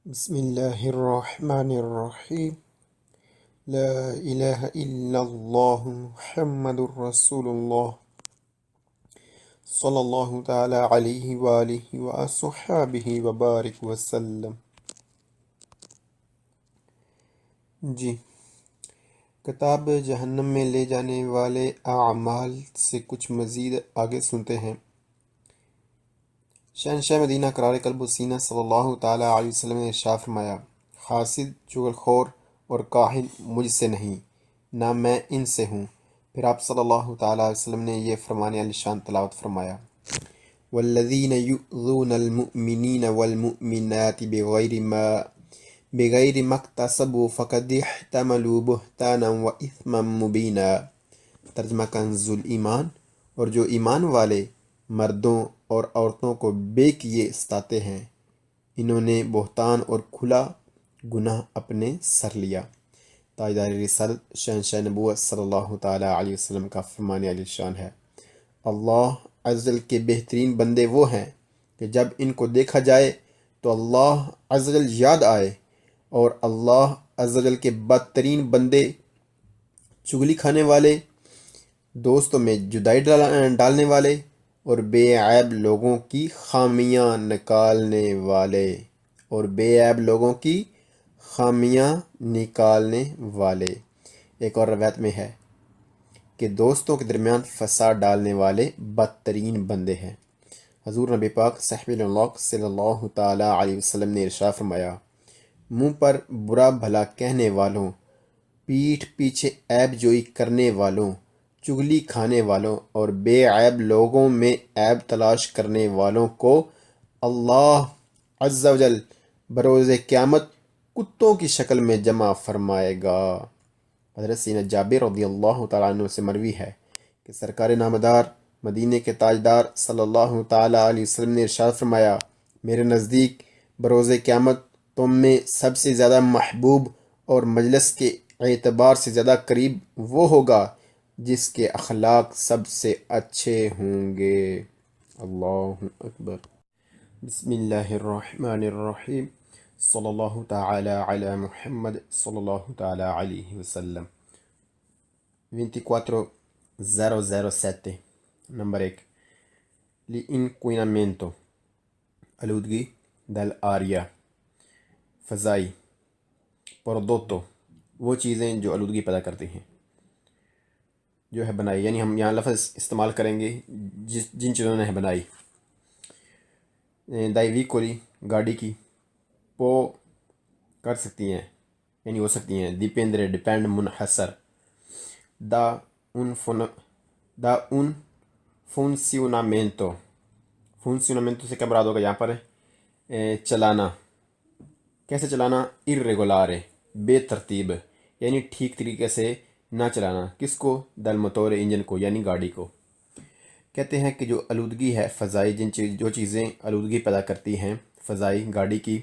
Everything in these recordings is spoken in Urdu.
بسم اللہ الرحمن الرحیم لا الہ الا اللہ محمد الرسول اللہ صلی اللہ تعالی علیہ وآلہ وصحبہ وبارک وسلم۔ جی، کتاب جہنم میں لے جانے والے اعمال سے کچھ مزید آگے سنتے ہیں۔ شہنشاہ مدینہ قرار قلب و سینہ صلی اللہ تعالی علیہ وسلم نے ارشاد فرمایا، حاسد، چغلخور اور کاہن مجھ سے نہیں، نہ میں ان سے ہوں۔ پھر آپ صلی اللہ تعالی علیہ وسلم نے یہ فرمان عالی شان تلاوت فرمایا، والذین یؤذون المؤمنین والمؤمنات بغیر ما اکتسبوا فقد احتملوا بہتانا و اثما مبینا۔ ترجمہ کنز الایمان، اور جو ایمان والے مردوں اور عورتوں کو بے کیے ستاتے ہیں، انہوں نے بہتان اور کھلا گناہ اپنے سر لیا۔ تاجدار رسالت شہنشاہ نبوت صلی اللہ تعالی علیہ وسلم کا فرمان عالی شان ہے، اللہ عز و جل کے بہترین بندے وہ ہیں کہ جب ان کو دیکھا جائے تو اللہ عز و جل یاد آئے، اور اللہ عز و جل کے بدترین بندے چغلی کھانے والے، دوستوں میں جدائی ڈالنے والے، اور بے عیب لوگوں کی خامیاں نکالنے والے، ایک اور روایت میں ہے کہ دوستوں کے درمیان فساد ڈالنے والے بدترین بندے ہیں۔ حضور نبی پاک صحیح اللہ صلی اللہ تعالی علیہ وسلم نے ارشاد فرمایا، منہ پر برا بھلا کہنے والوں، پیٹھ پیچھے عیب جوئی کرنے والوں، چغلی کھانے والوں اور بے عیب لوگوں میں عیب تلاش کرنے والوں کو اللہ عز و جل بروز قیامت کتوں کی شکل میں جمع فرمائے گا۔ حضرت سیدنا جابر رضی اللہ تعالیٰ عنہ سے مروی ہے کہ سرکار نامدار مدینہ کے تاجدار صلی اللہ تعالیٰ علیہ وسلم نے ارشاد فرمایا، میرے نزدیک بروز قیامت تم میں سب سے زیادہ محبوب اور مجلس کے اعتبار سے زیادہ قریب وہ ہوگا جس کے اخلاق سب سے اچھے ہوں گے۔ اللہ اکبر۔ بسم اللہ الرحمن الرحیم، صلی اللہ تعالی علی محمد صلی اللہ تعالی علیہ وسلم۔ 24007 نمبر 1، l'inquinamento، آلودگی، dell'aria، فضائی، prodotto، وہ چیزیں جو آلودگی پیدا کرتی ہیں، جو ہے بنائی، یعنی ہم یہاں لفظ استعمال کریں گے جن چیزوں نے ہے بنائی۔ دائی ویکولی، گاڑی کی، پو کر سکتی ہیں یعنی ہو سکتی ہیں، دیپیندرے ڈیپینڈ، منحصر، دا ان فونسیونامنٹو، فونسیونامنٹو سے کیا مراد ہوگا یہاں پر؟ چلانا۔ کیسے چلانا؟ irregolare، بے ترتیب، یعنی ٹھیک طریقے سے نہ چلانا۔ کس کو؟ دل موتور، انجن کو، یعنی گاڑی کو۔ کہتے ہیں کہ جو آلودگی ہے فضائی، جو چیزیں آلودگی پیدا کرتی ہیں فضائی گاڑی کی،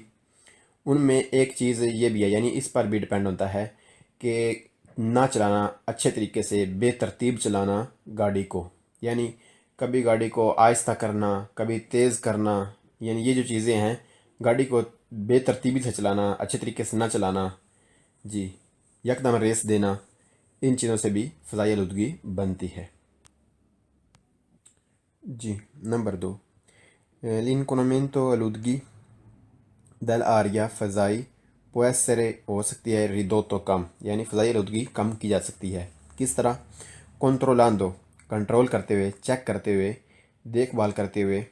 ان میں ایک چیز یہ بھی ہے، یعنی اس پر بھی ڈیپینڈ ہوتا ہے کہ نہ چلانا اچھے طریقے سے، بے ترتیب چلانا گاڑی کو، یعنی کبھی گاڑی کو آہستہ کرنا، کبھی تیز کرنا، یعنی یہ جو چیزیں ہیں گاڑی کو بے ترتیبی سے چلانا، اچھے طریقے سے نہ چلانا، جی، یکدم ریس دینا، ان چیزوں سے بھی فضائی آلودگی بنتی ہے۔ جی، نمبر 2، l'inquinamento، آلودگی، dell'aria، فضائی، può essere، ہو سکتی ہے، ridotto، کم، یعنی فضائی آلودگی کم کی جا سکتی ہے۔ کس طرح؟ controllando، کنٹرول کرتے ہوئے، چیک کرتے ہوئے، دیکھ بھال کرتے ہوئے،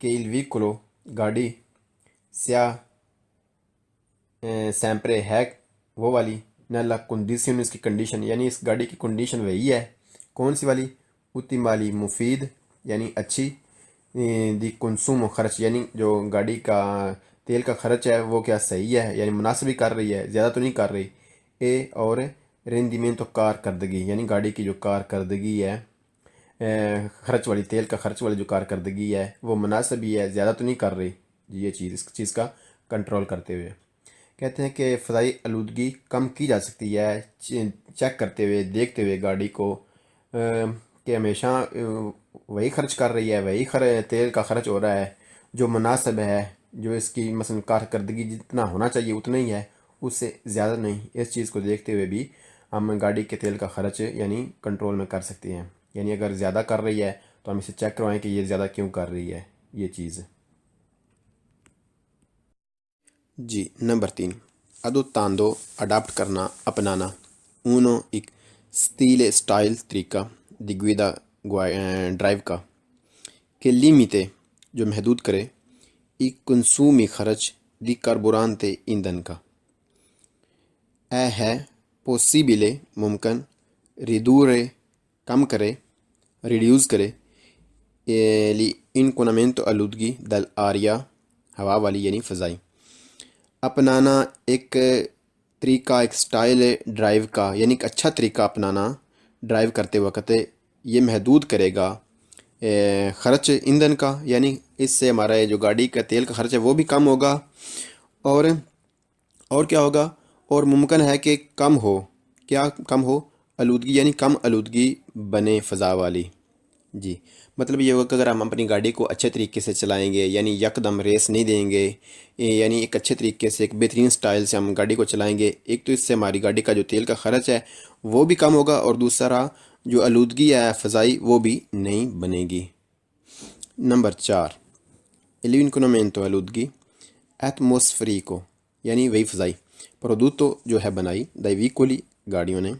کہ il veicolo، گاڑی، sia sempre ہے وہ والی، nella condizione، اس کی کنڈیشن، یعنی اس گاڑی کی کنڈیشن وہی ہے، کون سی والی؟ ottimali، مفید، یعنی اچھی، دی کنسوم، خرچ، یعنی جو گاڑی کا تیل کا خرچ ہے وہ کیا صحیح ہے، یعنی مناسب ہی کر رہی ہے، زیادہ تو نہیں کر رہی۔ اور رینڈیمنٹو، کارکردگی، یعنی گاڑی کی جو کارکردگی ہے، خرچ والی، تیل کا خرچ والی جو کارکردگی ہے وہ مناسب ہی ہے، زیادہ تو نہیں کر رہی، جی، یہ چیز، اس چیز کا کنٹرول کرتے ہوئے۔ کہتے ہیں کہ فضائی آلودگی کم کی جا سکتی ہے چیک کرتے ہوئے، دیکھتے ہوئے گاڑی کو، کہ ہمیشہ وہی خرچ کر رہی ہے، وہی تیل کا خرچ ہو رہا ہے جو مناسب ہے، جو اس کی مثلا کارکردگی جتنا ہونا چاہیے اتنا ہی ہے، اس سے زیادہ نہیں۔ اس چیز کو دیکھتے ہوئے بھی ہم گاڑی کے تیل کا خرچ یعنی کنٹرول میں کر سکتے ہیں، یعنی اگر زیادہ کر رہی ہے تو ہم اسے چیک کروائیں کہ یہ زیادہ کیوں کر رہی ہے یہ چیز۔ جی نمبر 3، adottando اڈاپٹ کرنا، اپنانا۔ uno ایک اسٹائل طریقہ دی گویدا ڈرائیو کا کہ لیمیتے جو محدود کرے ای کنسومی خرچ دی کاربورانتے ایندھن کا، اے ہے پوسیبلے ممکن، ریدورے کم کرے، ریڈیوز کرے لی انکونامنٹو آلودگی دل آریا ہوا والی یعنی فضائی۔ اپنانا ایک طریقہ، ایک سٹائل ڈرائیو کا، یعنی ایک اچھا طریقہ اپنانا ڈرائیو کرتے وقت یہ محدود کرے گا خرچ ایندھن کا، یعنی اس سے ہمارا جو گاڑی کا تیل کا خرچ ہے وہ بھی کم ہوگا، اور کیا ہوگا، اور ممکن ہے کہ کم ہو، کیا کم ہو، آلودگی، یعنی کم آلودگی بنے فضا والی۔ جی مطلب یہ ہوگا کہ اگر ہم اپنی گاڑی کو اچھے طریقے سے چلائیں گے، یعنی یکدم ریس نہیں دیں گے، یعنی ایک اچھے طریقے سے، ایک بہترین سٹائل سے ہم گاڑی کو چلائیں گے، ایک تو اس سے ہماری گاڑی کا جو تیل کا خرچ ہے وہ بھی کم ہوگا، اور دوسرا جو آلودگی ہے فضائی وہ بھی نہیں بنے گی۔ نمبر 4، l'inquinamento آلودگی ایٹموسفیریکو یعنی وہی فضائی، پرودوتو جو ہے بنائی دائی ویکولی گاڑیوں نے،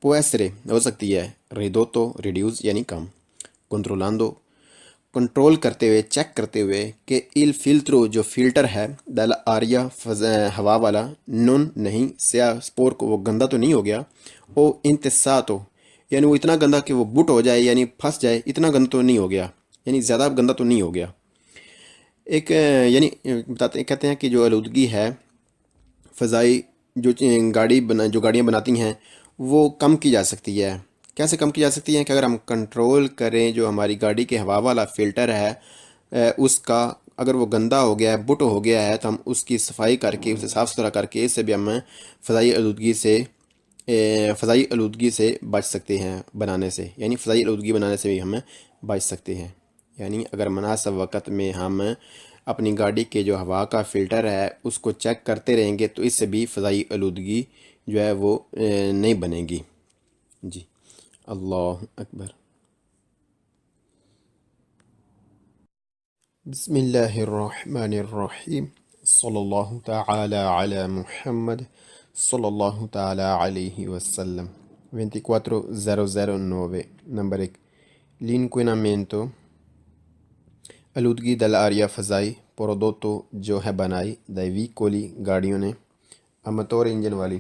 può essere ہو سکتی ہے، ridotto ریڈیوز یعنی کم، کنٹرولانڈو کنٹرول کرتے ہوئے، چیک کرتے ہوئے کہ il filtro جو فلٹر ہے دل آریا ہوا والا نون نہیں سیاہ سپور کو، وہ گندا تو نہیں ہو گیا، او انتساتو یعنی وہ اتنا گندا کہ وہ بٹ ہو جائے یعنی پھنس جائے، اتنا گندا تو نہیں ہو گیا، یعنی زیادہ گندا تو نہیں ہو گیا۔ ایک یعنی کہتے ہیں کہ جو آلودگی ہے فضائی، جو گاڑیاں بناتی ہیں وہ کم کی جا سکتی ہے۔ کیسے کم کی جا سکتی ہے؟ کہ اگر ہم کنٹرول کریں جو ہماری گاڑی کے ہوا والا فلٹر ہے اس کا، اگر وہ گندا ہو گیا ہے، بٹ ہو گیا ہے، تو ہم اس کی صفائی کر کے، اسے صاف ستھرا کر کے، اس سے بھی ہم فضائی آلودگی سے بچ سکتے ہیں بنانے سے، یعنی فضائی آلودگی بنانے سے بھی ہم بچ سکتے ہیں۔ یعنی اگر مناسب وقت میں ہم اپنی گاڑی کے جو ہوا کا فلٹر ہے اس کو چیک کرتے رہیں گے تو اس سے بھی فضائی آلودگی جو ہے وہ نہیں بنے گی۔ جی اللہ اکبر۔ بسم اللہ الرحمن الرحیم، صلی اللہ تعالی علی محمد صلی اللہ تعالی علیہ وسلم۔ 24009 نمبر 1، l'inquinamento آلودگی دل آریا فضائی، پرودوتو جو ہے بنائی دائی ویکولی گاڑیوں نے، اماتور انجن والی،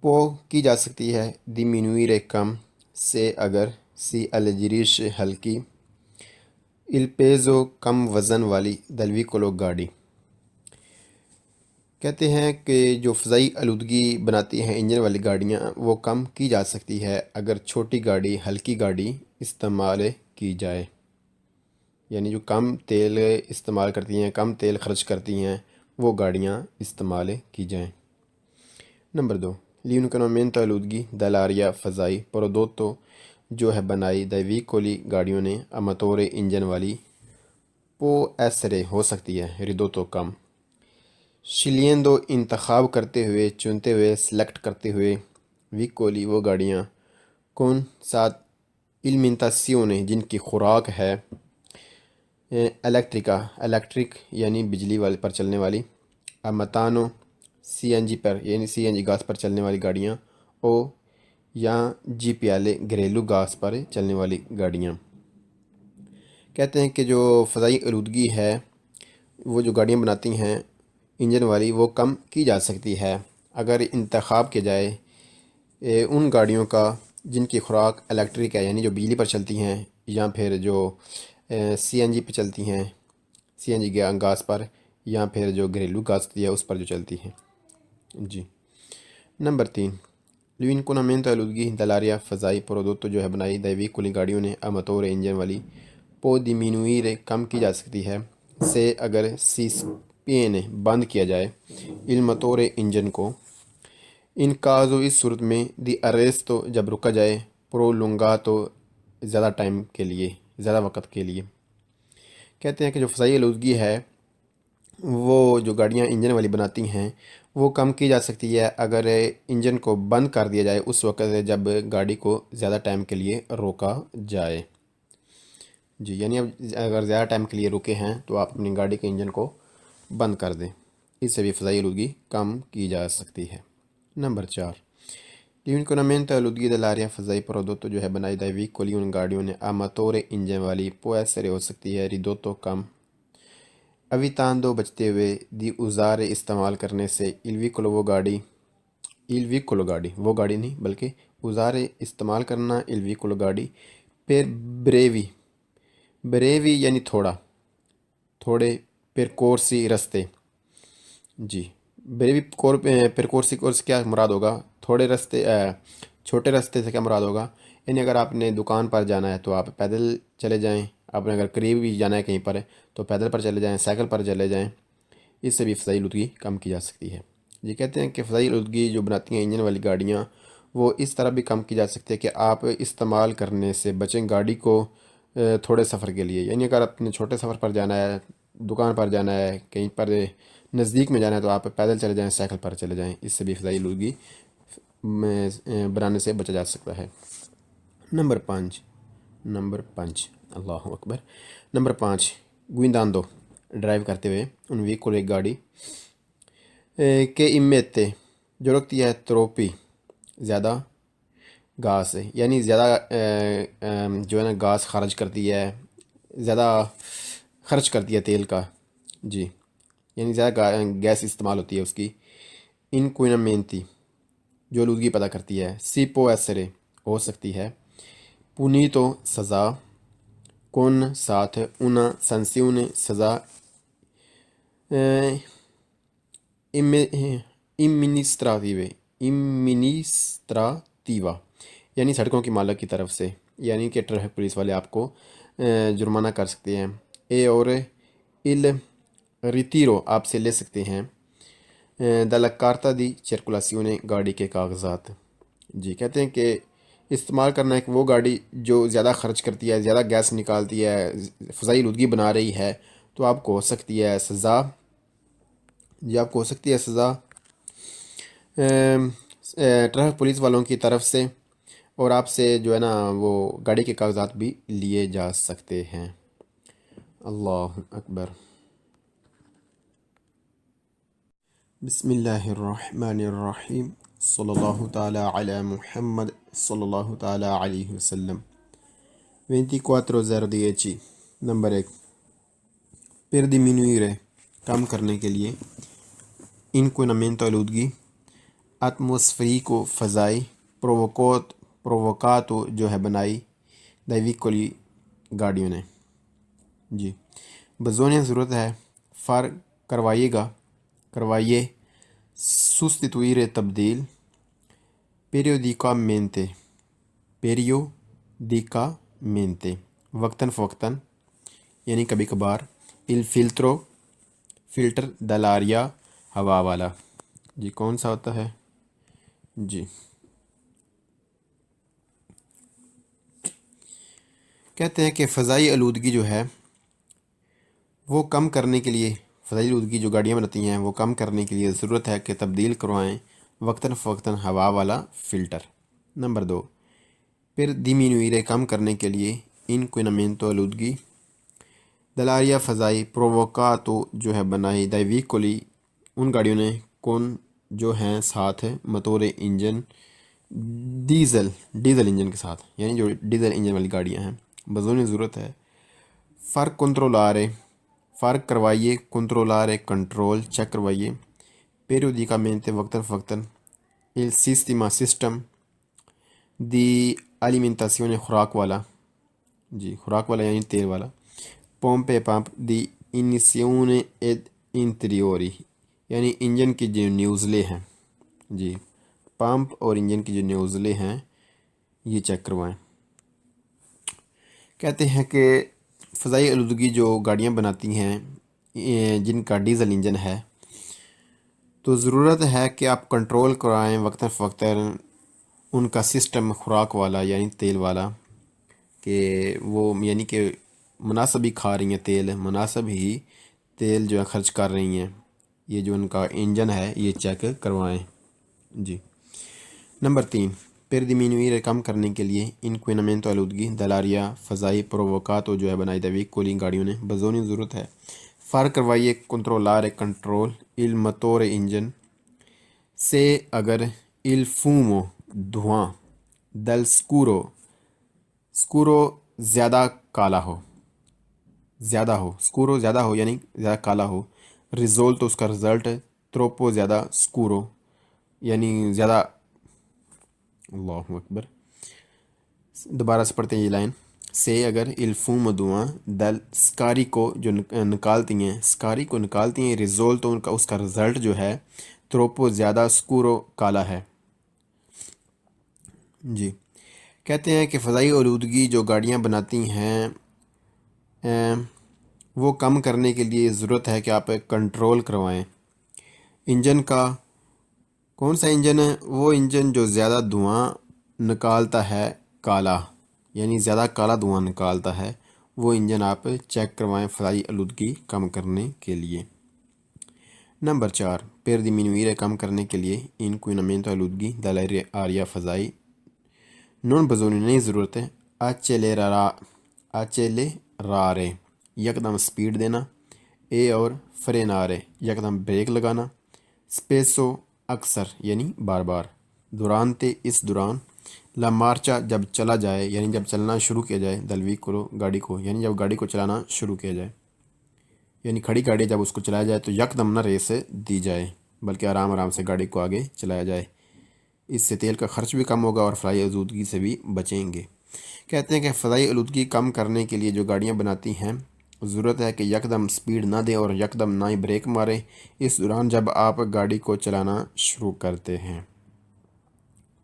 پو کی جا سکتی ہے، diminuire کم، سے اگر، سی الجریش ہلکی، il peso کم وزن والی دل ویکولو گاڑی۔ کہتے ہیں کہ جو فضائی آلودگی بناتی ہیں انجن والی گاڑیاں وہ کم کی جا سکتی ہے اگر چھوٹی گاڑی، ہلکی گاڑی استعمال کی جائے، یعنی جو کم تیل استعمال کرتی ہیں، کم تیل خرچ کرتی ہیں، وہ گاڑیاں استعمال کی جائیں۔ نمبر 2، l'inquinamento آلودگی دل آریا فضائی، پرودوتو جو ہے بنائی دائی ویکولی گاڑیوں نے، اماتورے انجن والی، پو ایسرے ہو سکتی ہے، ریدوتو کم، شلیندو انتخاب کرتے ہوئے، چنتے ہوئے، سلیکٹ کرتے ہوئے، ویکولی وہ گاڑیاں، کون ساتھ، المنتاسیونے جن کی خوراک ہے، الیکٹرک یعنی بجلی والے پر چلنے والی، امتانو سی این جی پر یعنی سی این جی گاز پر چلنے والی گاڑیاں، او یا جی پی ایل گھریلو گاز پر چلنے والی گاڑیاں۔ کہتے ہیں کہ جو فضائی آلودگی ہے وہ جو گاڑیاں بناتی ہیں انجن والی وہ کم کی جا سکتی ہے اگر انتخاب کیا جائے ان گاڑیوں کا جن کی خوراک الیکٹرک ہے، یعنی جو بجلی پر چلتی ہیں، یا پھر جو سی این جی پہ چلتی ہیں، سی این جی گاز پر، یا پھر جو گھریلو گاز ہے اس پر جو چلتی ہیں۔ جی نمبر 3، l'inquinamento آلودگی دلاریا فضائی، پرودوتو جو ہے بنائی دائی ویکولی گاڑیوں نے، اماتور انجن والی، پو diminuire کم کی جا سکتی ہے، سے اگر سی اسپین بند کیا جائے، il motore انجن کو، ان کازو اس صورت میں، دی arresto جب رکا جائے، prolungato زیادہ ٹائم کے لیے، زیادہ وقت کے لیے۔ کہتے ہیں کہ جو فضائی آلودگی ہے وہ جو گاڑیاں انجن والی بناتی ہیں وہ کم کی جا سکتی ہے اگر انجن کو بند کر دیا جائے اس وقت جب گاڑی کو زیادہ ٹائم کے لیے روکا جائے. جی یعنی اب اگر زیادہ ٹائم کے لیے رکے ہیں تو آپ اپنی گاڑی کے انجن کو بند کر دیں. اس سے بھی فضائی آلودگی کم کی جا سکتی ہے. Number 4. L'inquinamento e l'utilizzo dell'aria fazai prodotto جو ہے بنائی dai veicoli ان گاڑیوں نے a motore انجن والی può essere ہو سکتی ہے ridotto کم evitando بچتے ہوئے di usare استعمال کرنے سے il veicolo گاڑی وہ گاڑی نہیں بلکہ usare استعمال کرنا il veicolo گاڑی per brevi یعنی تھوڑے percorsi رستے. جی بریوی پرکورسی کورس کیا مراد ہوگا؟ تھوڑے رستے چھوٹے رستے سے کیا مراد ہوگا؟ یعنی اگر آپ نے دکان پر جانا ہے تو آپ پیدل چلے جائیں، آپ نے اگر قریب بھی جانا ہے کہیں پر تو پیدل پر چلے جائیں، سائیکل پر چلے جائیں. اس سے بھی فضائی آلودگی کم کی جا سکتی ہے. جی کہتے ہیں کہ فضائی آلودگی جو بناتی ہیں انجن والی گاڑیاں وہ اس طرح بھی کم کی جا سکتی ہے کہ آپ استعمال کرنے سے بچیں گاڑی کو تھوڑے سفر کے لیے. یعنی اگر اپنے چھوٹے سفر پر جانا ہے، دکان پر جانا ہے، کہیں پر نزدیک میں جانا ہے تو آپ پیدل چلے جائیں، سائیکل پر چلے جائیں. اس سے بھی فضائی آلودگی بنانے سے بچا جا سکتا ہے. نمبر 5 اللہ اکبر. نمبر 5 guidando ڈرائیو کرتے ہوئے ان ویکول ایک گاڑی کہ امتے جو رکھتی ہے تروپی زیادہ گاس ہے، یعنی زیادہ جو ہے نا گاس خارج کرتی ہے، زیادہ خرچ کرتی ہے تیل کا. جی یعنی زیادہ گیس استعمال ہوتی ہے اس کی. انکوئنمنتی جو آلودگی پیدا کرتی ہے. سی پو ایسرے ہو سکتی ہے. پونیتو سزا. کون ساتھ انا سنسیون سزا. امنسٹراتیوا یعنی سڑکوں کی مالک کی طرف سے، یعنی کہ ٹریفک پولیس والے آپ کو جرمانہ کر سکتے ہیں. اے اور ال ریتیرو آپ سے لے سکتے ہیں. دلا کارتا دی چرکولاسیونے گاڑی کے کاغذات. جی کہتے ہیں کہ استعمال کرنا ہے کہ وہ گاڑی جو زیادہ خرچ کرتی ہے، زیادہ گیس نکالتی ہے، فضائی آلودگی بنا رہی ہے تو آپ کو ہو سکتی ہے سزا. جی آپ کو ہو سکتی ہے سزا ٹریفک پولیس والوں کی طرف سے، اور آپ سے جو ہے نا وہ گاڑی کے کاغذات بھی لیے جا سکتے ہیں. اللہ اکبر. بسم اللہ الرحمن الرحیم. صلی اللہ تعالیٰ علی محمد صلی اللہ تعالیٰ علیہ وسلم. 24 نمبر 1 per diminuire کم کرنے کے لیے inquinamento آلودگی atmosferico فضائی provocato جو ہے بنائی dai veicoli گاڑیوں نے. جی بزونیہ ضرورت ہے فار کروائیے sostituire تبدیل periodicamente وقتاً فوقتاً یعنی کبھی کبھار il filtro فلٹر dell'aria ہوا والا. جی کون سا ہوتا ہے؟ جی کہتے ہیں کہ فضائی آلودگی جو ہے وہ کم کرنے کے لیے، فضائی آلودگی جو گاڑیاں بناتی ہیں وہ کم کرنے کے لیے ضرورت ہے کہ تبدیل کروائیں وقتاً فوقتاً ہوا والا فلٹر. نمبر 2 پھر diminuire کم کرنے کے لیے inquinamento آلودگی dell'aria فضائی provocato جو ہے بنائی dai veicoli ان گاڑیوں نے کون جو ہیں ساتھ موٹورے انجن ڈیزل انجن کے ساتھ، یعنی جو ڈیزل انجن والی گاڑیاں ہیں. بزونی ضرورت ہے فرق کنٹرولارے فرق کروائیے، کنٹرولارے کنٹرول چیک کروائیے، periodicamente وقتاً فوقتاً il sistema سسٹم دی alimentazione خوراک والا. جی خوراک والا یعنی تیل والا. پمپے پمپ دی انیسیون ed interiori یعنی انجن کی جو نیوزلے ہیں. جی پمپ اور انجن کی جو نیوزلے ہیں یہ چیک کروائیں. کہتے ہیں کہ فضائی آلودگی جو گاڑیاں بناتی ہیں جن کا ڈیزل انجن ہے تو ضرورت ہے کہ آپ کنٹرول کرائیں وقتاً فوقتاً ان کا سسٹم خوراک والا یعنی تیل والا، کہ وہ یعنی کہ مناسب ہی کھا رہی ہیں تیل، مناسب ہی تیل جو ہے خرچ کر رہی ہیں، یہ جو ان کا انجن ہے یہ چیک کروائیں جی۔ نمبر 3، per diminuire کم کرنے کے لیے inquinamento آلودگی dell'aria فضائی provocato جو ہے بنائی دے ویکولی گاڑیوں نے بزونی ضرورت ہے far کروائیے controllare control il motore engine سے اگر il fumo دھواں del scuro زیادہ کالا ہو، زیادہ ہو scuro زیادہ ہو یعنی زیادہ کالا ہو، ریزول تو اس کا رزلٹ ہے، troppo زیادہ scuro یعنی زیادہ، اللہ اکبر، دوبارہ سے پڑھتے ہیں یہ لائن، سے اگر الفوم دعاں دل سکاری کو جو نکالتی ہیں، سکاری کو نکالتی ہیں، ریزول تو ان کا اس کا رزلٹ جو ہے تروپو زیادہ سکورو کالا ہے جی۔ کہتے ہیں کہ فضائی آلودگی جو گاڑیاں بناتی ہیں وہ کم کرنے کے لیے ضرورت ہے کہ آپ کنٹرول کروائیں انجن کا۔ کون سا انجن ہے؟ وہ انجن جو زیادہ دھواں نکالتا ہے، کالا یعنی زیادہ کالا دھواں نکالتا ہے، وہ انجن آپ چیک کروائیں فضائی آلودگی کم کرنے کے لیے۔ نمبر 4، per diminuire کم کرنے کے لیے inquinamento آلودگی dell'aria فضائی نون بزونی نہیں ضرورت ہے accelerare یکدم سپیڈ دینا، اے اور frenare یکدم بریک لگانا، spesso اکثر یعنی بار بار، durante اس دوران، لا مارچا جب چلا جائے یعنی جب چلنا شروع کیا جائے، دل ویکولو گاڑی کو یعنی جب گاڑی کو چلانا شروع کیا جائے، یعنی کھڑی گاڑی جب اس کو چلایا جائے تو یکدم نہ ریس دی جائے بلکہ آرام آرام سے گاڑی کو آگے چلایا جائے، اس سے تیل کا خرچ بھی کم ہوگا اور فضائی آلودگی سے بھی بچیں گے۔ کہتے ہیں کہ فضائی آلودگی کم کرنے کے لیے جو گاڑیاں بناتی ہیں ضرورت ہے کہ یکدم سپیڈ نہ دیں اور یکدم نہ ہی بریک ماریں اس دوران جب آپ گاڑی کو چلانا شروع کرتے ہیں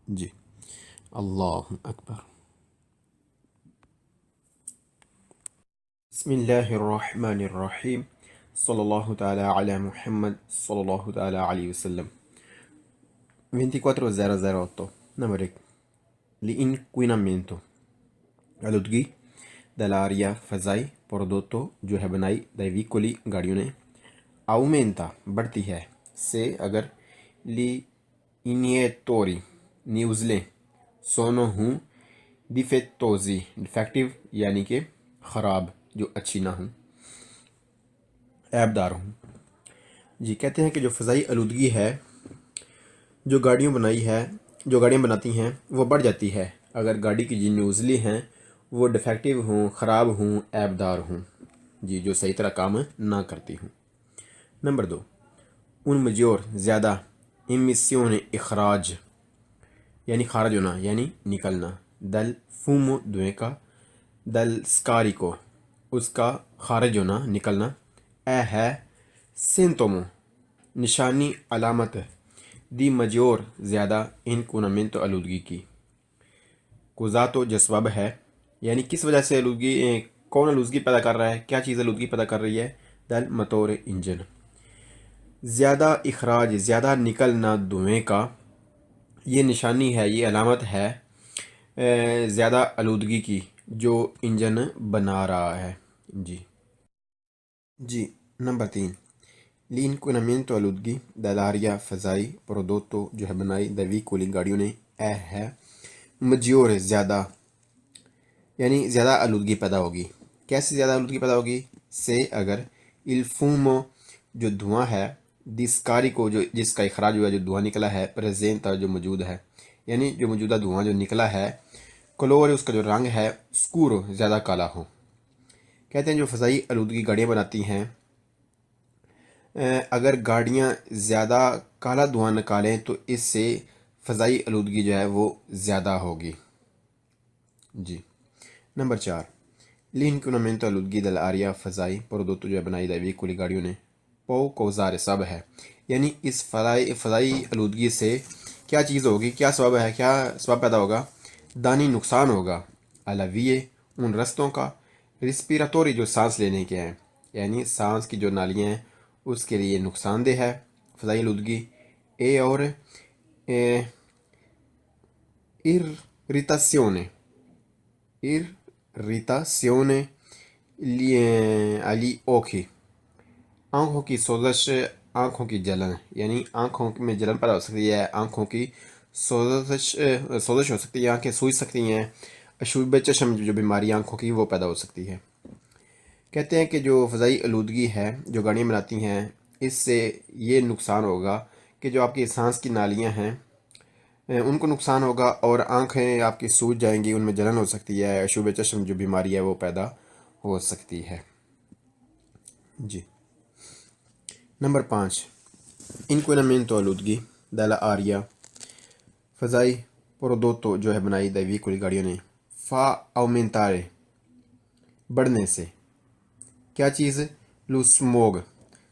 جی۔ اللہ اکبر۔ بسم اللہ الرحمن الرحیم، صلی اللہ تعالی علی محمد صلی اللہ تعالی علیہ وسلم۔ 24008 نمبر 1، l'inquinamento آلودگی dell'aria فضائی prodotto جو ہے بنائی dai veicoli گاڑیوں نے، aumenta بڑھتی ہے، سے اگر gli iniettori نیوزلیں sono ہوں difettosi ڈیفیکٹیو یعنی کہ خراب، جو اچھی نہ ہوں، عیب دار ہوں جی۔ کہتے ہیں کہ جو فضائی آلودگی ہے جو گاڑیاں بناتی ہیں وہ بڑھ جاتی ہے اگر گاڑی کی جو نیوزلی ہیں وہ ڈیفیکٹیو ہوں، خراب ہوں، عیب دار ہوں جی، جو صحیح طرح کام نہ کرتی ہوں۔ نمبر 2، ان مجور زیادہ، امیسیون اخراج یعنی خارج ہونا یعنی نکلنا، دل فومو دھوئیں کا، دل سکاریکو اس کا خارج ہونا نکلنا، اے ہے سینتومو نشانی علامت، دی مجور زیادہ، انکونامنتو آلودگی کی، کوزاتو جو سبب ہے یعنی کس وجہ سے آلودگی، کون آلودگی پیدا کر رہا ہے، کیا چیز آلودگی پیدا کر رہی ہے، دل موتور انجن، زیادہ اخراج زیادہ نکلنا دھوئیں کا، یہ نشانی ہے، یہ علامت ہے زیادہ آلودگی کی جو انجن بنا رہا ہے جی۔ نمبر 3، l'inquinamento آلودگی dell'aria فضائی prodotto جو ہے بنائی dai veicoli گاڑیوں نے، اے ہے مجیور زیادہ یعنی زیادہ آلودگی پیدا ہوگی۔ کیسے زیادہ آلودگی پیدا ہوگی؟ سے اگر il fumo جو دھواں ہے، di scarico جو جس کا اخراج ہوا جو دھواں نکلا ہے، presenta جو موجود ہے یعنی جو موجودہ دھواں جو نکلا ہے، colore اس کا جو رنگ ہے، scuro زیادہ کالا ہو۔ کہتے ہیں جو فضائی آلودگی گاڑیاں بناتی ہیں اگر گاڑیاں زیادہ کالا دھواں نکالیں تو اس سے فضائی آلودگی جو ہے وہ زیادہ ہوگی جی۔ نمبر 4، l'inquinamento آلودگی dell'aria فضائی prodotto جو ہے بنائی dai veicoli گاڑیوں نے، può causare سبب ہے یعنی اس فضائی آلودگی سے کیا چیز ہوگی، کیا سبب ہے، کیا سبب پیدا ہوگا، دانی نقصان ہوگا، alla vie ان رستوں کا، respiratori جو سانس لینے کے ہیں یعنی سانس کی جو نالیاں ہیں اس کے لیے نقصان دہ ہے فضائی آلودگی، اے اور irritazione علی اوکھی، آنکھوں کی سوزش، آنکھوں کی جلن، یعنی آنکھوں میں جلن پیدا ہو سکتی ہے، آنکھوں کی سوزش ہو سکتی ہے، آنکھیں سوج سکتی ہیں، اشوب چشم جو بیماری آنکھوں کی وہ پیدا ہو سکتی ہے۔ کہتے ہیں کہ جو فضائی آلودگی ہے جو گاڑیاں بناتی ہیں، اس سے یہ نقصان ہوگا کہ جو آپ کی سانس کی نالیاں ہیں ان کو نقصان ہوگا، اور آنکھیں آپ کی سوج جائیں گی، ان میں جلن ہو سکتی ہے، اشوب چشم جو بیماری ہے وہ پیدا ہو سکتی ہے۔ جی، نمبر 5، انکوینامنٹو آلودگی دella aria، فضائی پرودوتو جو ہے بنائی دائی ویکولی گاڑیوں نے، فا aumentare بڑھنے سے، کیا چیز؟ لو سموگ،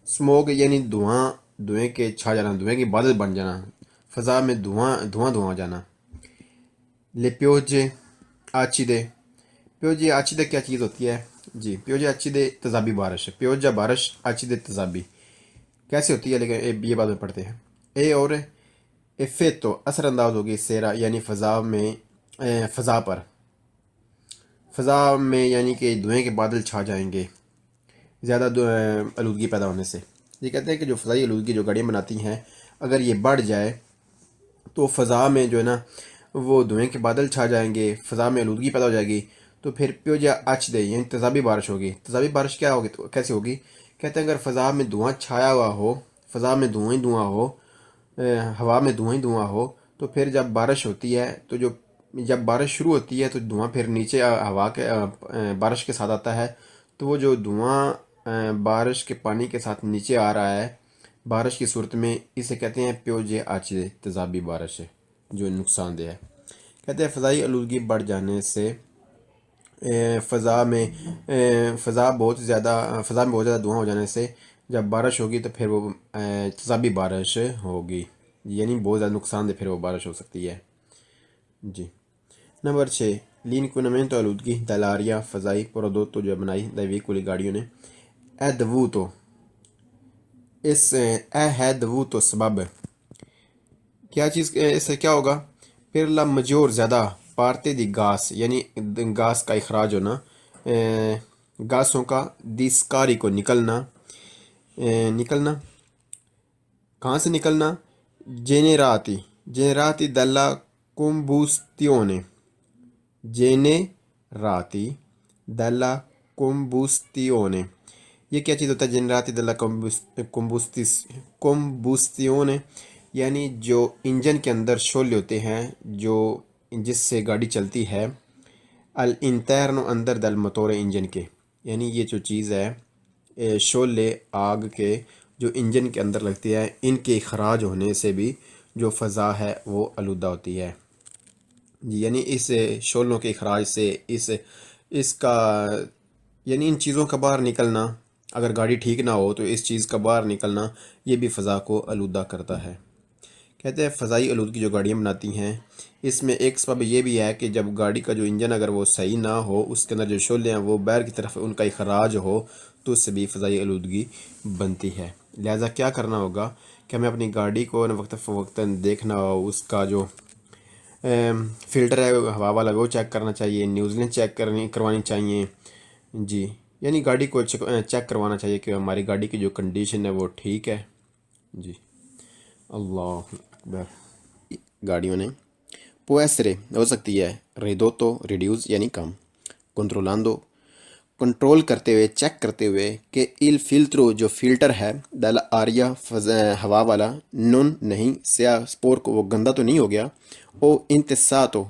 سموگ یعنی دھواں، دھوئیں کے چھا جانا، دھوئیں کے بادل بن جانا، فضا میں دھواں ہو جانا۔ لے پیوجے آچیدے، پیوجے آچیدے کیا چیز ہوتی ہے؟ جی، پیوجے آچیدے تیزابی بارش، پیوجا بارش، آچیدے تیزابی کیسے ہوتی ہے، لیکن یہ بعد میں پڑھتے ہیں۔ اے اور افیتو اثر انداز ہوگی سیرا یعنی فضا پر، فضا میں یعنی کہ دھوئیں کے بادل چھا جائیں گے زیادہ آلودگی پیدا ہونے سے۔ یہ کہتے ہیں کہ جو فضائی آلودگی جو گاڑیاں بناتی ہیں اگر یہ بڑھ جائے تو فضا میں جو ہے نا وہ دھوئیں کے بادل چھا جائیں گے، فضا میں آلودگی پیدا ہو جائے گی، تو پھر پیوجا اچ دے یعنی تیزابی بارش ہوگی۔ تیزابی بارش کیا ہوگی، کیسے ہوگی؟ کہتے ہیں اگر فضا میں دھواں چھایا ہوا ہو، فضا میں دھواں ہی دھواں ہو، ہوا میں دھواں ہی دھواں ہو، تو پھر جب بارش ہوتی ہے تو جب بارش شروع ہوتی ہے تو دھواں پھر نیچے ہوا کے بارش کے ساتھ آتا ہے، تو وہ جو دھواں بارش کے پانی کے ساتھ نیچے آ رہا ہے بارش کی صورت میں، اسے کہتے ہیں پیوجے آچے تیزابی بارش ہے جو نقصان دہ ہے۔ کہتے ہیں فضائی آلودگی بڑھ جانے سے فضا میں بہت زیادہ دھواں ہو جانے سے جب بارش ہوگی تو پھر وہ تیزابی بارش ہوگی، یعنی بہت زیادہ نقصان دہ پھر وہ بارش ہو سکتی ہے۔ جی، نمبر 6، l'inquinamento آلودگی دلاریہ فضائی پرودوتو جو بنائی دائی ویکولی گاڑیوں نے، è dovuto ہے dovuto سبب، کیا چیز اس سے کیا ہوگا؟ پھر لا مجور زیادہ پارتے دی گاس یعنی گاس کا اخراج ہونا، گاسوں کا دیسکاری کو نکلنا کہاں سے نکلنا؟ جنراتی دلا کمبوستیونے، جنراتی دلا کمبوستیونے، یہ کیا چیز ہوتا ہے جنراتی دلا کمبوستیونے؟ یعنی جو انجن کے اندر شعلے ہوتے ہیں جس سے گاڑی چلتی ہے، الانترنو اندر دل موتور انجن کے، یعنی یہ جو چیز ہے شعلے آگ کے جو انجن کے اندر لگتی ہے، ان کے اخراج ہونے سے بھی جو فضا ہے وہ آلودہ ہوتی ہے۔ یعنی اس شعلوں کے اخراج سے اس کا یعنی ان چیزوں کا باہر نکلنا، اگر گاڑی ٹھیک نہ ہو تو اس چیز کا باہر نکلنا یہ بھی فضا کو آلودہ کرتا ہے۔ کہتے ہیں فضائی آلودگی جو گاڑیاں بناتی ہیں اس میں ایک سبب یہ بھی ہے کہ جب گاڑی کا جو انجن اگر وہ صحیح نہ ہو، اس کے اندر جو شعلے ہیں وہ باہر کی طرف ان کا اخراج ہو، تو اس سے بھی فضائی آلودگی بنتی ہے۔ لہٰذا کیا کرنا ہوگا کہ ہمیں اپنی گاڑی کو وقت فوقتاً دیکھنا ہو، اس کا جو فلٹر ہے ہوا والا وہ چیک کرنا چاہیے، نیوزلیں چیک کروانی چاہیے۔ جی، یعنی گاڑی کو چیک کروانا چاہیے کہ ہماری گاڑی کی جو کنڈیشن ہے وہ ٹھیک ہے۔ جی، اللہ اکبر۔ گاڑیوں نے può essere ہو سکتی ہے ridotto ریڈیوز یعنی کم، controllando کنٹرول کرتے ہوئے، چیک کرتے ہوئے کہ il filtro جو فلٹر ہے dell'aria ہوا والا non نہیں سیاہ سپور کو وہ گندا تو نہیں ہو گیا، او intestato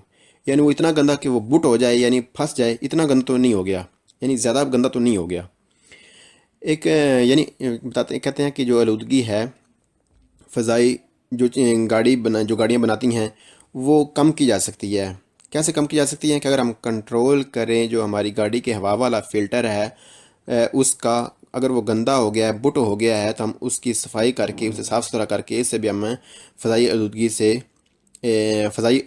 یعنی وہ اتنا گندا کہ وہ بٹ ہو جائے یعنی پھنس جائے، اتنا گندا تو نہیں ہو گیا، یعنی زیادہ گندا تو نہیں ہو گیا۔ ایک یعنی کہتے ہیں کہ جو آلودگی ہے فضائی جو گاڑیاں بناتی ہیں وہ کم کی جا سکتی ہے۔ کیسے کم کی جا سکتی ہے؟ کہ اگر ہم کنٹرول کریں جو ہماری گاڑی کے ہوا والا فلٹر ہے اس کا اگر وہ گندا ہو گیا ہے، بٹ ہو گیا ہے، تو ہم اس کی صفائی کر کے اسے صاف ستھرا کر کے اس سے بھی ہم فضائی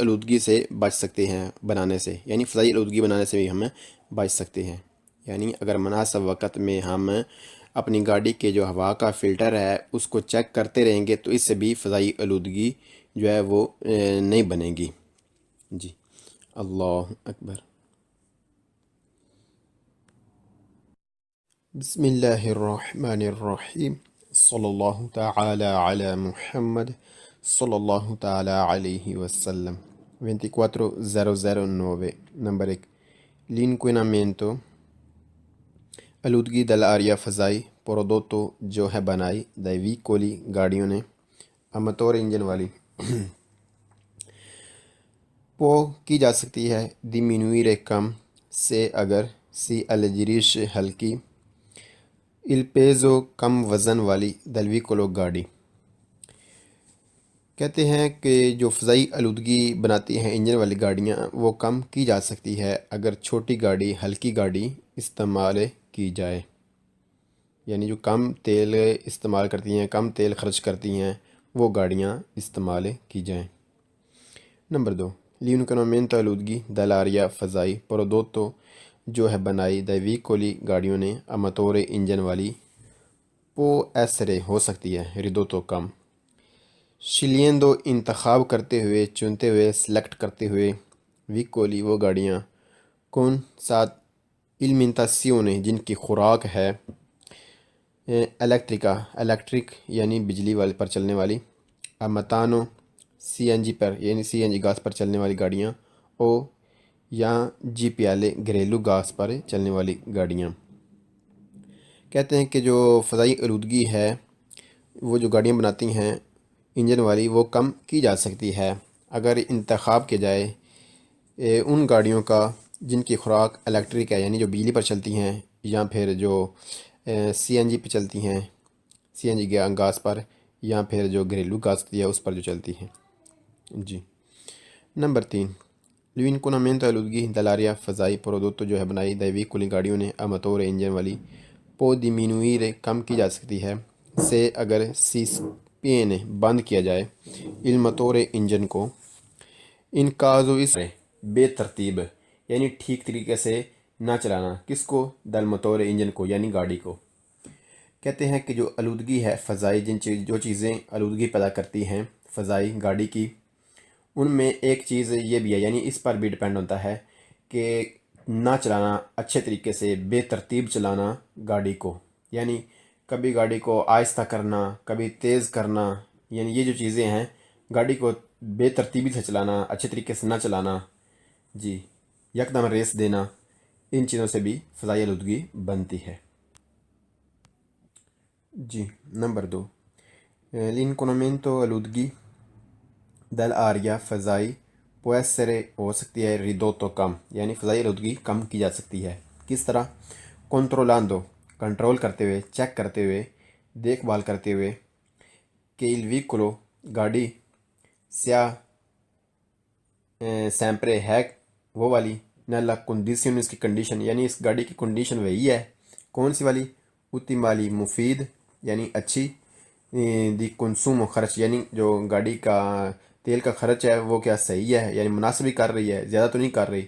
آلودگی سے بچ سکتے ہیں بنانے سے، یعنی فضائی آلودگی بنانے سے بھی ہم بچ سکتے ہیں۔ یعنی اگر مناسب وقت میں ہم اپنی گاڑی کے جو ہوا کا فلٹر ہے اس کو چیک کرتے رہیں گے تو اس سے بھی فضائی آلودگی جو ہے وہ نہیں بنے گی۔ جی، اللہ اکبر۔ بسم اللہ الرحمن الرحیم صلی اللہ تعالی علی محمد صلی اللہ تعالی علیہ وسلم 24009 نمبر 1 l'inquinamento آلودگی dell'aria فضائی prodotto جو ہے بنائی dai veicoli گاڑیوں نے a motore انجن والی پو کی جا سکتی ہے diminuire کم سے اگر سی alleggerisce ہلکی il peso کم وزن والی del veicolo گاڑی کہتے ہیں کہ جو فضائی آلودگی بناتی ہیں انجن والی گاڑیاں وہ کم کی جا سکتی ہے اگر چھوٹی گاڑی ہلکی گاڑی استعمال کی جائے، یعنی جو کم تیل استعمال کرتی ہیں، کم تیل خرچ کرتی ہیں، وہ گاڑیاں استعمال کی جائیں۔ نمبر 2 l'inquinamento آلودگی dell'aria فضائی prodotto جو ہے بنائی dai veicoli گاڑیوں نے a motore انجن والی può essere ہو سکتی ہے ridotto کم scegliendo انتخاب کرتے ہوئے، چنتے ہوئے، سلیکٹ کرتے ہوئے veicoli وہ گاڑیاں con ساتھ alimentazione جن کی خوراک ہے الیکٹرک یعنی بجلی والے پر چلنے والی a metano C N G پر یعنی سی این جی گاز پر چلنے والی گاڑیاں او یا جی پی ایل گھریلو گاز پر چلنے والی گاڑیاں۔ کہتے ہیں کہ جو فضائی آلودگی ہے وہ جو گاڑیاں بناتی ہیں انجن والی وہ کم کی جا سکتی ہے اگر انتخاب کیا جائے ان گاڑیوں کا جن کی خوراک الیکٹرک ہے، یعنی جو بجلی پر چلتی ہیں، یا پھر جو سی این جی پہ چلتی ہیں، سی این جی گاز پر، یا پھر جو گھریلو گاز ہے اس پر جو چلتی ہیں۔ جی نمبر 3 l'inquinamento آلودگی dell'aria فضائی prodotto جو ہے بنائی dai veicoli گاڑیوں نے a motore انجن والی può diminuire کم کی جا سکتی ہے سے اگر سی spegne بند کیا جائے il motore انجن کو ان caso اس بے ترتیب یعنی ٹھیک طریقے سے نہ چلانا، کس کو؟ dal motore انجن کو یعنی گاڑی کو۔ کہتے ہیں کہ جو آلودگی ہے فضائی، جو چیزیں آلودگی پیدا کرتی ہیں فضائی گاڑی کی، ان میں ایک چیز یہ بھی ہے، یعنی اس پر بھی ڈیپینڈ ہوتا ہے کہ نہ چلانا، اچھے طریقے سے بے ترتیب چلانا گاڑی کو، یعنی کبھی گاڑی کو آہستہ کرنا، کبھی تیز کرنا، یعنی یہ جو چیزیں ہیں گاڑی کو بے ترتیبی سے چلانا، اچھے طریقے سے نہ چلانا، جی یکدم ریس دینا، ان چیزوں سے بھی فضائی آلودگی بنتی ہے۔ جی نمبر 2 l'inquinamento آلودگی dell'aria فضائی può essere ہو سکتی ہے ridotto کم، یعنی فضائی آلودگی کم کی جا سکتی ہے۔ کس طرح؟ controllando کنٹرول کرتے ہوئے، چیک کرتے ہوئے، دیکھ بھال کرتے ہوئے کہ il veicolo گاڑی sia sempre ہے وہ والی nella condizione اس کی کنڈیشن، یعنی اس گاڑی کی کنڈیشن وہی ہے، کون سی والی؟ ottimali مفید یعنی اچھی، دی کنسوم خرچ یعنی جو گاڑی کا تیل کا خرچ ہے وہ کیا صحیح ہے، یعنی مناسب ہی کر رہی ہے، زیادہ تو نہیں کر رہی۔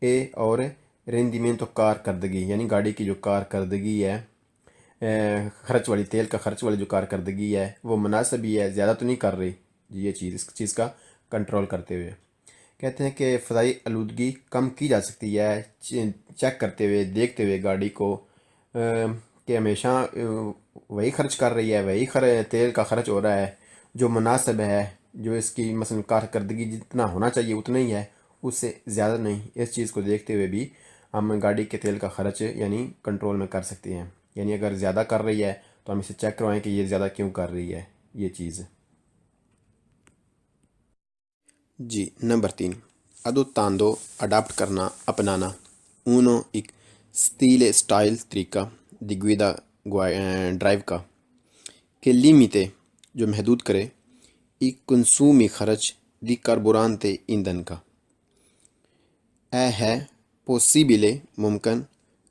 اے اور رینڈیمنٹو کارکردگی یعنی گاڑی کی جو کارکردگی ہے، خرچ والی، تیل کا خرچ والی جو کارکردگی ہے وہ مناسب ہی ہے، زیادہ تو نہیں کر رہی۔ یہ چیز، اس چیز کا کنٹرول کرتے ہوئے کہتے ہیں کہ فضائی آلودگی کم کی جا سکتی ہے چیک کرتے ہوئے، دیکھتے ہوئے گاڑی کو کہ ہمیشہ وہی خرچ کر رہی ہے، وہی تیل کا خرچ ہو رہا ہے جو مناسب ہے، جو اس کی مثلا کارکردگی جتنا ہونا چاہیے اتنا ہی ہے، اس سے زیادہ نہیں۔ اس چیز کو دیکھتے ہوئے بھی ہم گاڑی کے تیل کا خرچ یعنی کنٹرول میں کر سکتے ہیں، یعنی اگر زیادہ کر رہی ہے تو ہم اسے چیک کروائیں کہ یہ زیادہ کیوں کر رہی ہے یہ چیز۔ جی نمبر 3 adottando اڈاپٹ کرنا، اپنانا uno ایک اسٹائل طریقہ دی گویدا ڈرائیو کا کہ لیمیتے جو محدود کرے ای کنسومی خرچ دی کاربورانتے ایندھن کا اے ہے پوسیبلے ممکن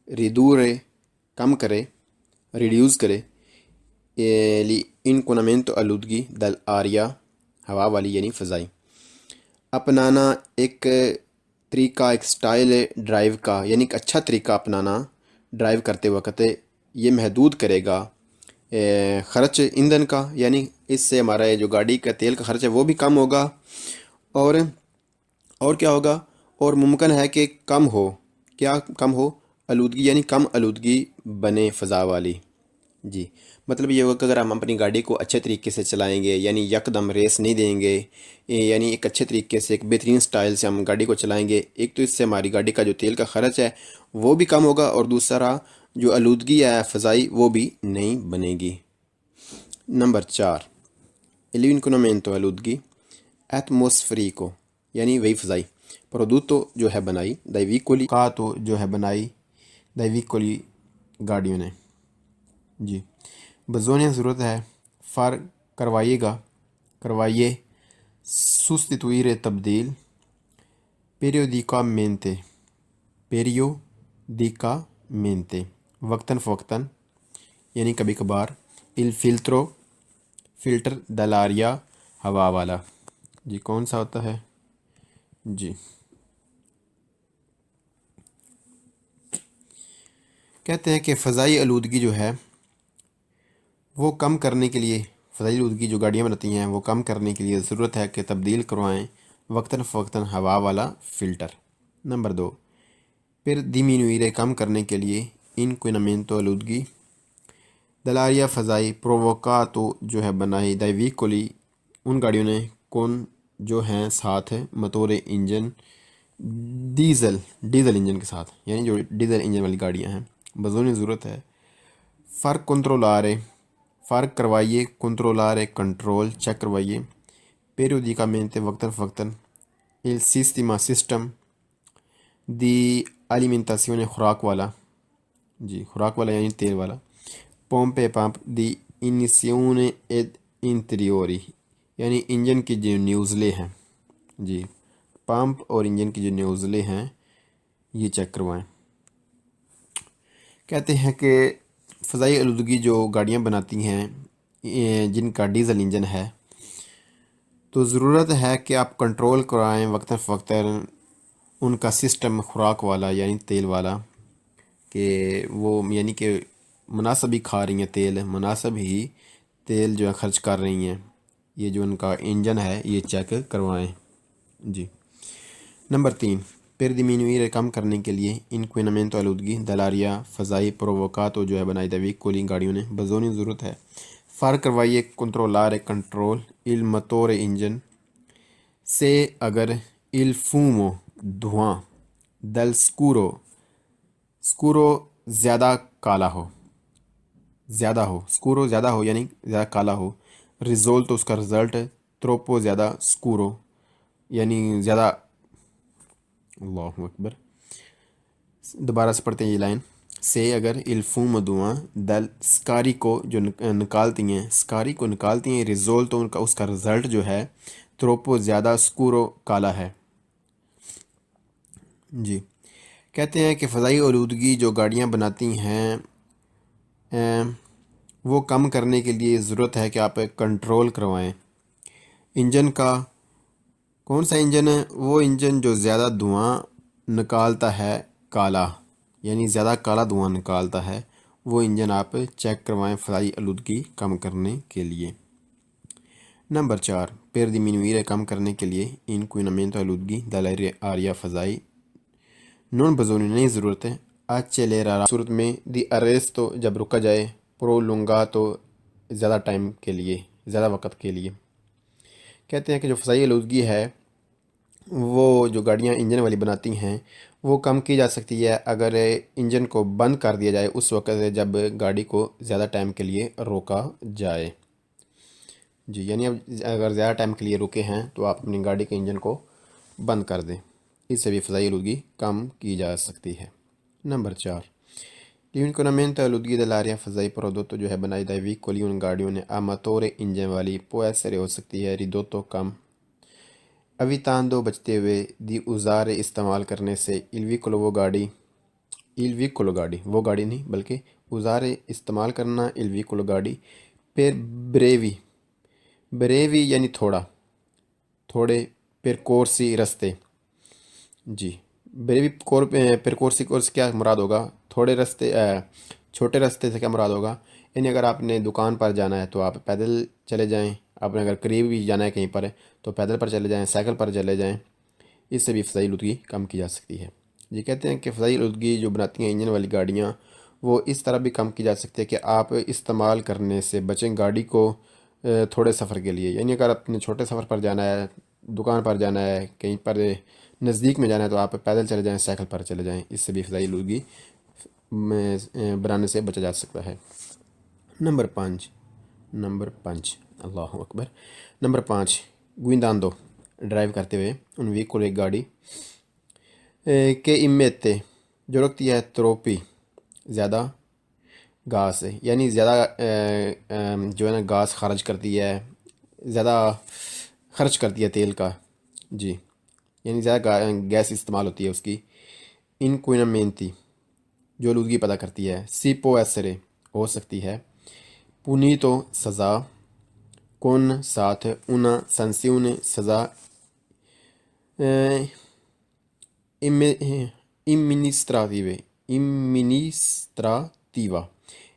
ریدورے کم کرے، ریڈیوز کرے لی انکونامنٹو آلودگی دل آریا ہوا والی یعنی فضائی، اپنانا ایک طریقہ، ایک سٹائل ڈرائیو کا یعنی ایک اچھا طریقہ اپنانا ڈرائیو کرتے وقت یہ محدود کرے گا خرچ ایندھن کا، یعنی اس سے ہمارا جو گاڑی کا تیل کا خرچ ہے وہ بھی کم ہوگا، اور کیا ہوگا، اور ممکن ہے کہ کم ہو، کیا کم ہو؟ آلودگی، یعنی کم آلودگی بنے فضا والی۔ جی مطلب یہ ہوگا کہ اگر ہم اپنی گاڑی کو اچھے طریقے سے چلائیں گے، یعنی یکدم ریس نہیں دیں گے، یعنی ایک اچھے طریقے سے ایک بہترین سٹائل سے ہم گاڑی کو چلائیں گے، ایک تو اس سے ہماری گاڑی کا جو تیل کا خرچ ہے وہ بھی کم ہوگا، اور دوسرا جو آلودگی ہے فضائی وہ بھی نہیں بنے گی۔ نمبر 4، الینکونومنتو آلودگی ایٹموسفریکو، یعنی وہی فضائی پرودوتو جو ہے بنائی دائی ویکولی کا تو جو ہے بنائی دائی ویکولی گاڑیوں نے۔ جی بزونیہ ضرورت ہے فار کروائیے سوستیتوئیرے تبدیل پیریودیکامنتے وقتاً فوقتاً، یعنی کبھی کبھار، فلٹر دلاریا ہوا والا۔ جی کون سا ہوتا ہے؟ جی کہتے ہیں کہ فضائی آلودگی جو ہے وہ کم کرنے کے لیے، فضائی آلودگی جو گاڑیاں بناتی ہیں وہ کم کرنے کے لیے ضرورت ہے کہ تبدیل کروائیں وقتاً فوقتاً ہوا والا فلٹر۔ نمبر 2، پھر ڈیمینوئرے کم کرنے کے لیے انکوینامنتو آلودگی دلاریا فضائی پرووکاتو جو ہے بنائی دائی ویکولی ان گاڑیوں نے کون جو ہیں ساتھ موتور انجن ڈیزل انجن کے ساتھ، یعنی جو ڈیزل انجن والی گاڑیاں ہیں بزونی ضرورت ہے فرق کروائیے کنٹرولارے کنٹرول چیک کروائیے پیریودیکامنتے وقتاً فوقتاً il sistema سسٹم دی alimentazione خوراک والا، جی خوراک والا یعنی تیل والا، پومپے پمپ دی انیسیونے ed انٹیریوری، یعنی انجن کی جو نیوزلے ہیں، جی پمپ اور انجن کی جو نیوزلے ہیں یہ چیک کروائیں۔ کہتے ہیں کہ فضائی آلودگی جو گاڑیاں بناتی ہیں جن کا ڈیزل انجن ہے تو ضرورت ہے کہ آپ کنٹرول کرائیں وقتاً فوقتاً ان کا سسٹم خوراک والا یعنی تیل والا، کہ وہ یعنی کہ مناسب ہی کھا رہی ہیں تیل، مناسب ہی تیل جو ہے خرچ کر رہی ہیں، یہ جو ان کا انجن ہے یہ چیک کروائیں۔ جی نمبر 3، پر ڈیمینوئرے کم کرنے کے لیے انکوینامنتو آلودگی دلاریا فضائی پرووکاتو جو ہے بنائی دائی ویکولی گاڑیوں نے بزونی ضرورت ہے فار کروائیے کنٹرولارے کنٹرول il motore انجن سے اگر il fumo دھواں del scuro زیادہ کالا ہو، scuro زیادہ ہو یعنی زیادہ کالا ہو، ریزول تو اس کا رزلٹ ہے، تروپو زیادہ scuro یعنی زیادہ، اللہ اکبر، دوبارہ سے پڑھتے ہیں یہ لائن، سے اگر الفوم دھواں دل سکاری کو جو نکالتی ہیں ریزول تو اس کا رزلٹ جو ہے تروپو زیادہ سکورو کالا ہے۔ جی کہتے ہیں کہ فضائی آلودگی جو گاڑیاں بناتی ہیں وہ کم کرنے کے لیے ضرورت ہے کہ آپ کنٹرول کروائیں انجن کا۔ کون سا انجن ہے؟ وہ انجن جو زیادہ دھواں نکالتا ہے کالا، یعنی زیادہ کالا دھواں نکالتا ہے، وہ انجن آپ چیک کروائیں فضائی آلودگی کم کرنے کے لیے۔ نمبر 4، پر ڈیمینوئرے کم کرنے کے لیے انکوینامنتو آلودگی دلاریا فضائی نون بزونی نہیں ضرورت ہے اچیلیرارا صورت میں دی اریستو جب رکا جائے پرولونگاتو زیادہ ٹائم کے لیے، زیادہ وقت کے لیے۔ کہتے ہیں کہ جو فضائی آلودگی ہے وہ جو گاڑیاں انجن والی بناتی ہیں وہ کم کی جا سکتی ہے اگر انجن کو بند کر دیا جائے اس وقت جب گاڑی کو زیادہ ٹائم کے لیے روکا جائے۔ جی یعنی اب اگر زیادہ ٹائم کے لیے رکے ہیں تو آپ اپنی گاڑی کے انجن کو بند کر دیں، اس سے بھی فضائی آلودگی کم کی جا سکتی ہے۔ نمبر 4، l'inquinamento آلودگی دلاریا فضائی پرودوتو جو ہے بنائی دائی ویکولی ان گاڑیوں نے آماتورے انجن والی può essere ہو سکتی ہے ridotto کم evitando بچتے ہوئے دی اوزارے استعمال کرنے سے il veicolo گاڑی وہ گاڑی نہیں بلکہ اوزارے استعمال کرنا il veicolo گاڑی per brevi یعنی تھوڑے پرکورسی رستے۔ جی بریوی پرکورسی کورس کیا مراد ہوگا؟ تھوڑے رستے، چھوٹے رستے سے کیا مراد ہوگا؟ یعنی اگر آپ نے دکان پر جانا ہے تو آپ پیدل چلے جائیں، آپ نے اگر قریب بھی جانا ہے کہیں پر تو پیدل پر چلے جائیں، سائیکل پر چلے جائیں، اس سے بھی فضائی آلودگی کم کی جا سکتی ہے۔ یہ کہتے ہیں کہ فضائی آلودگی جو بناتی ہیں انجن والی گاڑیاں وہ اس طرح بھی کم کی جا سکتی ہے کہ آپ استعمال کرنے سے بچیں گاڑی کو تھوڑے سفر کے لیے، یعنی اگر اپنے چھوٹے سفر پر جانا ہے، دکان پر جانا ہے، کہیں پر نزدیک میں جانا ہے، تو آپ پیدل چلے جائیں، سائیکل پر چلے جائیں، اس سے بھی فضائی آلودگی میں بنانے سے بچا جا سکتا ہے۔ نمبر 5 اللہ اکبر۔ نمبر 5 guidando ڈرائیو کرتے ہوئے ان وہیکول ایک گاڑی کہ امتے جو رکھتی ہے تروپی زیادہ گاس ہے، یعنی زیادہ جو ہے نا گاس خارج کرتی ہے، زیادہ خرچ کرتی ہے تیل کا، جی، یعنی زیادہ گیس استعمال ہوتی ہے اس کی۔ انکوئنامنتی جو آلودگی پیدا کرتی ہے۔ سیپو ایسرے ہو سکتی ہے۔ پونیتو سزا، کون ساتھ، انا سنسیون سزا، امنسٹراتیو امنسٹراتیوا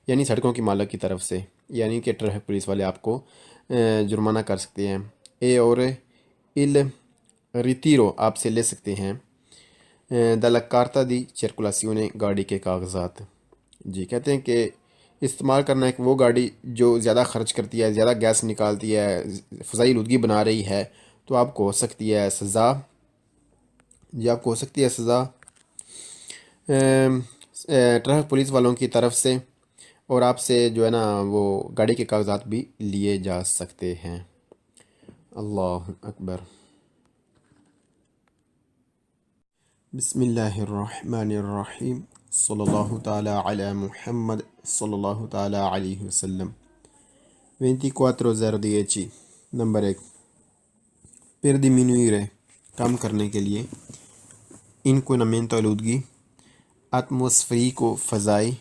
یعنی سڑکوں کی مالک کی طرف سے، یعنی کہ ٹریفک پولیس والے آپ کو جرمانہ کر سکتے ہیں۔ اے اور ال ریتیرو آپ سے لے سکتے ہیں۔ دلا کارتا دی چرکولاسیونے گاڑی کے کاغذات، جی، کہتے ہیں کہ استعمال کرنا ہے وہ گاڑی جو زیادہ خرچ کرتی ہے، زیادہ گیس نکالتی ہے، فضائی آلودگی بنا رہی ہے، تو آپ کو ہو سکتی ہے سزا، جی، آپ کو ہو سکتی ہے سزا ٹریفک پولیس والوں کی طرف سے، اور آپ سے جو ہے نا وہ گاڑی کے کاغذات بھی لیے جا سکتے ہیں۔ اللہ اکبر۔ بسم اللہ الرحمن الرحیم، صلی اللہ تعالیٰ علی محمد صلی اللہ تعالیٰ علیہ وسلم۔ 24 نمبر 1 پر diminuire کم کرنے کے لیے انکوئنامنتو آلودگی ایٹماسفیریکو فضائی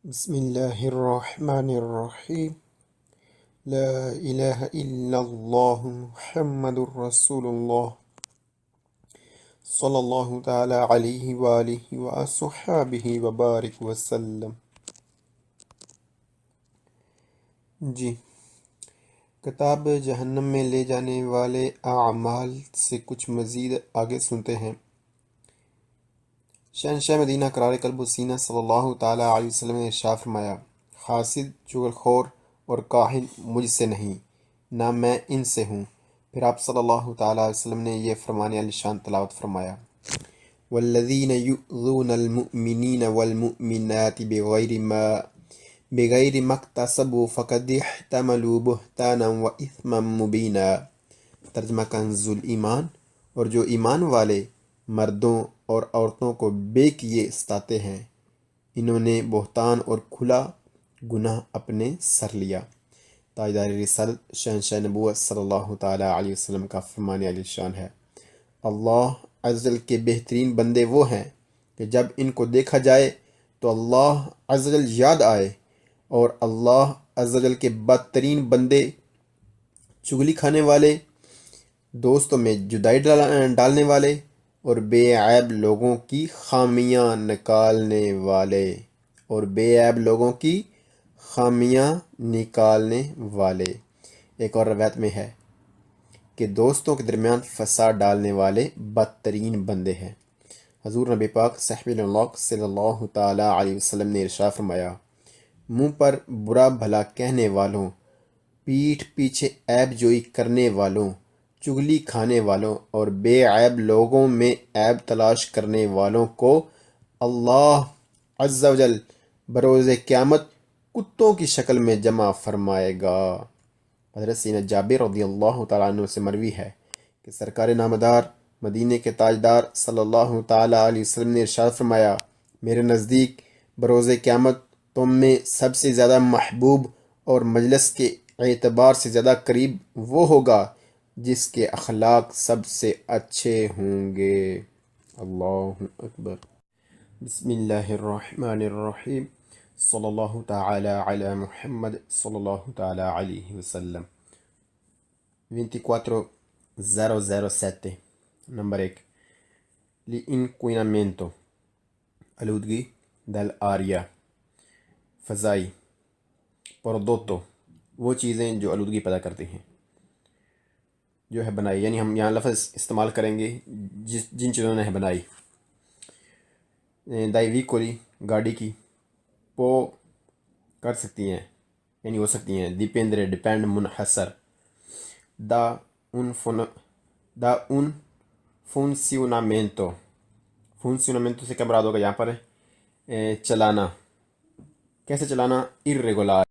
بسم اللہ الرحمن الرحیم، لا الہ الا اللہ محمد رسول اللہ صلی اللہ تعالی علیہ وآلہ وصحبہ وبارک وسلم۔ جی، کتاب جہنم میں لے جانے والے اعمال سے کچھ مزید آگے سنتے ہیں۔ شہنشاہ مدینہ قرار قلب و سینہ صلی اللہ تعالی علیہ وسلم نے ارشاد فرمایا، حاسد، چغلخور اور کاہن مجھ سے نہیں، نہ میں ان سے ہوں۔ پھر آپ صلی اللہ تعالی علیہ وسلم نے یہ فرمان عالی شان تلاوت فرمایا، والذین یؤذون المؤمنین والمؤمنات بغیر ما اکتسبوا فقد احتملوا بہتانا و اثما مبینا۔ ترجمہ کنز الایمان، اور جو ایمان والے مردوں اور عورتوں کو بے کیے ستاتے ہیں، انہوں نے بہتان اور کھلا گناہ اپنے سر لیا۔ تاجدار رسالت شہنشاہ نبوت صلی اللہ تعالیٰ علیہ وسلم کا فرمان عالی شان ہے۔ اللہ عز و جل کے بہترین بندے وہ ہیں کہ جب ان کو دیکھا جائے تو اللہ عز و جل یاد آئے، اور اللہ عز و جل کے بدترین بندے چغلی کھانے والے، دوستوں میں جدائی ڈالنے والے، اور بے عیب لوگوں کی خامیاں نکالنے والے، ایک اور روایت میں ہے کہ دوستوں کے درمیان فساد ڈالنے والے بدترین بندے ہیں۔ حضور نبی پاک صحیح اللہ صلی اللہ تعالیٰ علیہ وسلم نے ارشاد فرمایا، منہ پر برا بھلا کہنے والوں، پیٹھ پیچھے عیب جوئی کرنے والوں، چغلی کھانے والوں اور بے عیب لوگوں میں عیب تلاش کرنے والوں کو اللہ عز و جل بروز قیامت کتوں کی شکل میں جمع فرمائے گا۔ حضرت سیدنا جابر رضی اللہ تعالیٰ عنہ سے مروی ہے کہ سرکار نامدار مدینہ کے تاجدار صلی اللہ تعالیٰ علیہ وسلم نے ارشاد فرمایا، میرے نزدیک بروز قیامت تم میں سب سے زیادہ محبوب اور مجلس کے اعتبار سے زیادہ قریب وہ ہوگا جس کے اخلاق سب سے اچھے ہوں گے۔ اللہ اکبر۔ بسم اللہ الرحمن الرحیم، صلی اللہ تعالی علی محمد صلی اللہ تعالی علیہ وسلم۔ 24 نمبر 1 l'inquinamento آلودگی dell'aria فضائی prodotto وہ چیزیں جو آلودگی پیدا کرتی ہیں، جو ہے بنائی، یعنی ہم یہاں لفظ استعمال کریں گے جن چیزوں نے ہے بنائی۔ dai veicoli گاڑی کی پو کر سکتی ہیں یعنی ہو سکتی ہیں dipendere ڈپینڈ منحصر دا un funzionamento funzionamento سے کیا مراد ہوگا یہاں پر چلانا کیسے چلانا irregolare